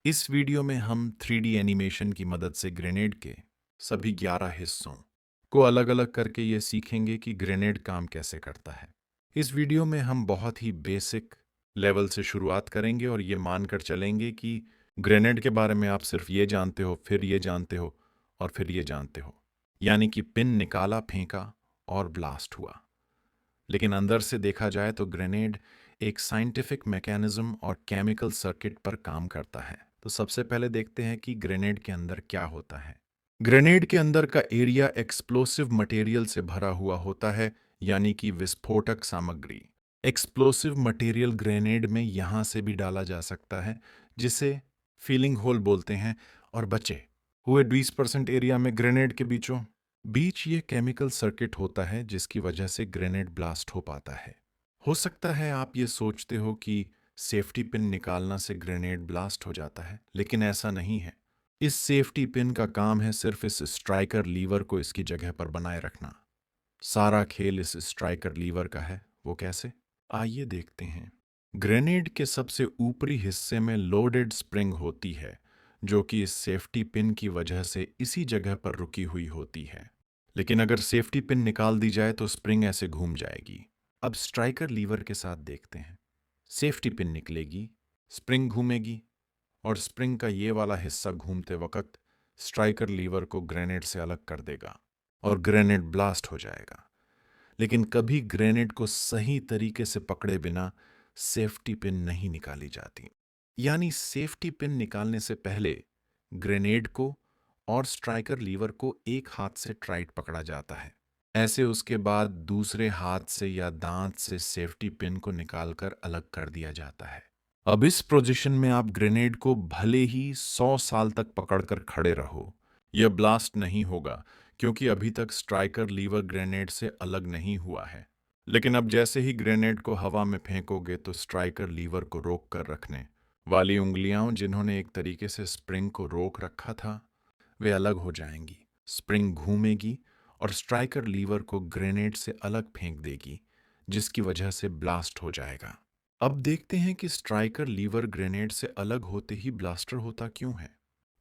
इस वीडियो में हम 3D एनिमेशन की मदद से ग्रेनेड के सभी 11 हिस्सों को अलग-अलग करके ये सीखेंगे कि ग्रेनेड काम कैसे करता है। इस वीडियो में हम बहुत ही बेसिक लेवल से शुरुआत करेंगे और ये मानकर चलेंगे कि ग्रेनेड के बारे में आप सिर्फ ये जानते हो, फिर ये जानते हो और फिर ये जानते हो। यानी कि पिन निकाला, फेंका और ब्लास्ट हुआ। लेकिन अंदर से देखा जाए तो ग्रेनेड एक साइंटिफिक मैकेनिज्म और केमिकल सर्किट पर काम करता है। तो सबसे पहले देखते हैं कि ग्रेनेड के अंदर क्या होता है। ग्रेनेड के अंदर का एरिया एक्सप्लोसिव मटेरियल से भरा हुआ होता है, यानी कि विस्फोटक सामग्री। एक्सप्लोसिव मटेरियल ग्रेनेड में यहां से भी डाला जा सकता है, जिसे फीलिंग होल बोलते हैं। और बचे हुए 20% एरिया में ग्रेनेड के बीचों बीच ये केमिकल सर्किट होता है, जिसकी वजह से ग्रेनेड ब्लास्ट हो पाता है। हो सकता है आप ये सोचते हो कि सेफ्टी पिन निकालना से ग्रेनेड ब्लास्ट हो जाता है, लेकिन ऐसा नहीं है। इस सेफ्टी पिन का काम है सिर्फ इस स्ट्राइकर लीवर को इसकी जगह पर बनाए रखना। सारा खेल इस स्ट्राइकर लीवर का है। वो कैसे? आइए देखते हैं। ग्रेनेड के सबसे ऊपरी हिस्से में लोडेड स्प्रिंग होती है, जो कि इस सेफ्टी पिन की वजह से इसी जगह पर रुकी हुई होती है। लेकिन अगर सेफ्टी पिन निकाल दी जाए तो स्प्रिंग ऐसे घूम जाएगी। अब स्ट्राइकर लीवर के साथ देखते हैं। सेफ्टी पिन निकलेगी, स्प्रिंग घूमेगी और स्प्रिंग का ये वाला हिस्सा घूमते वक्त स्ट्राइकर लीवर को ग्रेनेड से अलग कर देगा और ग्रेनेड ब्लास्ट हो जाएगा। लेकिन कभी ग्रेनेड को सही तरीके से पकड़े बिना सेफ्टी पिन नहीं निकाली जाती। यानी सेफ्टी पिन निकालने से पहले ग्रेनेड को और स्ट्राइकर लीवर को एक हाथ से टाइट पकड़ा जाता है। ऐसे उसके बाद दूसरे हाथ से या दांत से सेफ्टी पिन को निकालकर अलग कर दिया जाता है। अब इस पोजीशन में आप ग्रेनेड को भले ही 100 साल तक पकड़कर खड़े रहो, यह ब्लास्ट नहीं होगा, क्योंकि अभी तक स्ट्राइकर लीवर ग्रेनेड से अलग नहीं हुआ है। लेकिन अब जैसे ही ग्रेनेड को हवा में फेंकोगे तो स्ट्राइकर लीवर को रोक कर रखने वाली उंगलियां, जिन्होंने एक तरीके से स्प्रिंग को रोक रखा था, वे अलग हो जाएंगी। स्प्रिंग घूमेगी और स्ट्राइकर लीवर को ग्रेनेड से अलग फेंक देगी, जिसकी वजह से ब्लास्ट हो जाएगा। अब देखते हैं कि स्ट्राइकर लीवर ग्रेनेड से अलग होते ही ब्लास्टर होता क्यों है।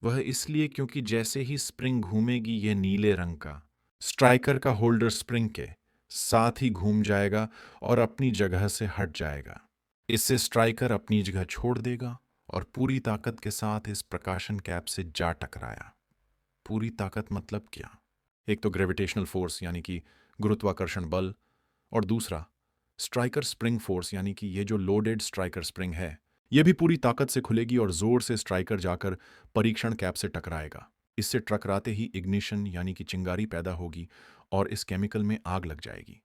वह इसलिए क्योंकि जैसे ही स्प्रिंग घूमेगी, यह नीले रंग का स्ट्राइकर का होल्डर स्प्रिंग के साथ ही घूम जाएगा और अपनी जगह से हट जाएगा। इससे स्ट्राइकर अपनी जगह छोड़ देगा और पूरी ताकत के साथ इस प्रकाशन कैप से जा टकराया। पूरी ताकत मतलब क्या? एक तो ग्रेविटेशनल फोर्स यानी कि गुरुत्वाकर्षण बल, और दूसरा स्ट्राइकर स्प्रिंग फोर्स यानी कि ये जो लोडेड स्ट्राइकर स्प्रिंग है, ये भी पूरी ताकत से खुलेगी और जोर से स्ट्राइकर जाकर परीक्षण कैप से टकराएगा। इससे टकराते ही इग्निशन यानी कि चिंगारी पैदा होगी और इस केमिकल में आग लग जाएगी।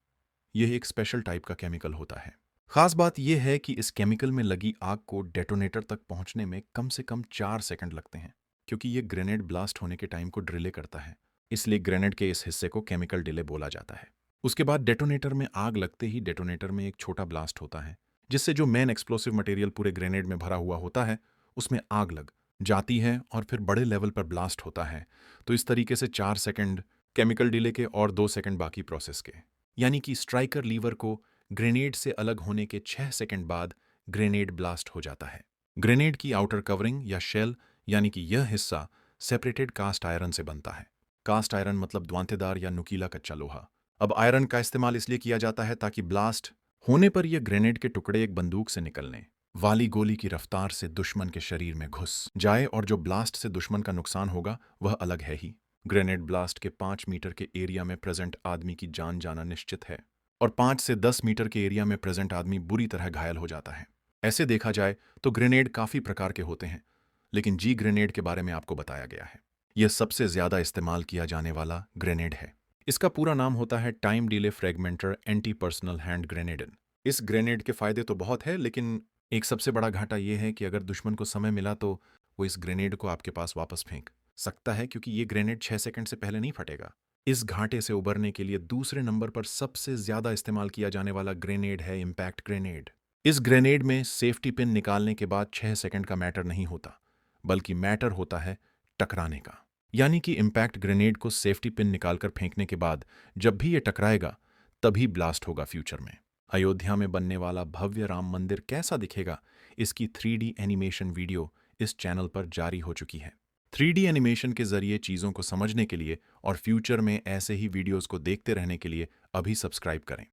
यह एक स्पेशल टाइप का केमिकल होता है। खास बात यह है कि इस केमिकल में लगी आग को डेटोनेटर तक पहुंचने में कम से कम 4 सेकंड लगते हैं, क्योंकि यह ग्रेनेड ब्लास्ट होने के टाइम को डिले करता है। इसलिए ग्रेनेड के इस हिस्से को केमिकल डिले बोला जाता है। उसके बाद डेटोनेटर में आग लगते ही डेटोनेटर में एक छोटा ब्लास्ट होता है, जिससे जो मेन एक्सप्लोसिव मटेरियल पूरे ग्रेनेड में भरा हुआ होता है, उसमें आग लग जाती है और फिर बड़े लेवल पर ब्लास्ट होता है। तो इस तरीके से 4 सेकंड केमिकल डिले के और 2 सेकंड बाकी प्रोसेस के। यानी कि स्ट्राइकर लीवर को ग्रेनेड से अलग होने के 6 सेकंड बाद ग्रेनेड ब्लास्ट हो जाता है। ग्रेनेड की आउटर कवरिंग या शेल यानी कि यह हिस्सा सेपरेटेड कास्ट आयरन से बनता है। कास्ट आयरन मतलब द्वांतेदार या नुकीला कच्चा लोहा। अब आयरन का इस्तेमाल इसलिए किया जाता है ताकि ब्लास्ट होने पर यह ग्रेनेड के टुकड़े एक बंदूक से निकलने वाली गोली की रफ्तार से दुश्मन के शरीर में घुस जाए, और जो ब्लास्ट से दुश्मन का नुकसान होगा वह अलग है ही। ग्रेनेड ब्लास्ट के 5 मीटर के एरिया में प्रेजेंट आदमी की जान जाना निश्चित है और 5 से 10 मीटर के एरिया में प्रेजेंट आदमी बुरी तरह घायल हो जाता है। ऐसे देखा जाए तो ग्रेनेड काफी प्रकार के होते हैं, लेकिन जी ग्रेनेड के बारे में आपको बताया गया है। यह सबसे ज्यादा इस्तेमाल किया जाने वाला ग्रेनेड है। इसका पूरा नाम होता है time delay fragmenter anti personnel hand grenade. इस ग्रेनेड के फायदे तो बहुत है, लेकिन एक सबसे बड़ा घाटा यह है कि अगर दुश्मन को समय मिला तो वो इस ग्रेनेड को आपके पास वापस फेंक सकता है, क्योंकि ये ग्रेनेड 6 सेकंड से पहले नहीं फटेगा। इस घाटे से उबरने के लिए दूसरे नंबर पर सबसे ज्यादा इस्तेमाल किया जाने वाला ग्रेनेड है इम्पैक्ट ग्रेनेड। इस ग्रेनेड में सेफ्टी पिन निकालने के बाद 6 सेकंड का मैटर नहीं होता, बल्कि मैटर होता है टकराने का। यानी कि इम्पैक्ट ग्रेनेड को सेफ्टी पिन निकालकर फेंकने के बाद जब भी ये टकराएगा, तभी ब्लास्ट होगा फ्यूचर में। अयोध्या में बनने वाला भव्य राम मंदिर कैसा दिखेगा, इसकी 3D एनिमेशन वीडियो इस चैनल पर जारी हो चुकी है। 3D एनिमेशन के जरिए चीज़ों को समझने के लिए और फ्यूचर में ऐसे ही वीडियोस को देखते रहने के लिए अभी सब्सक्राइब करें।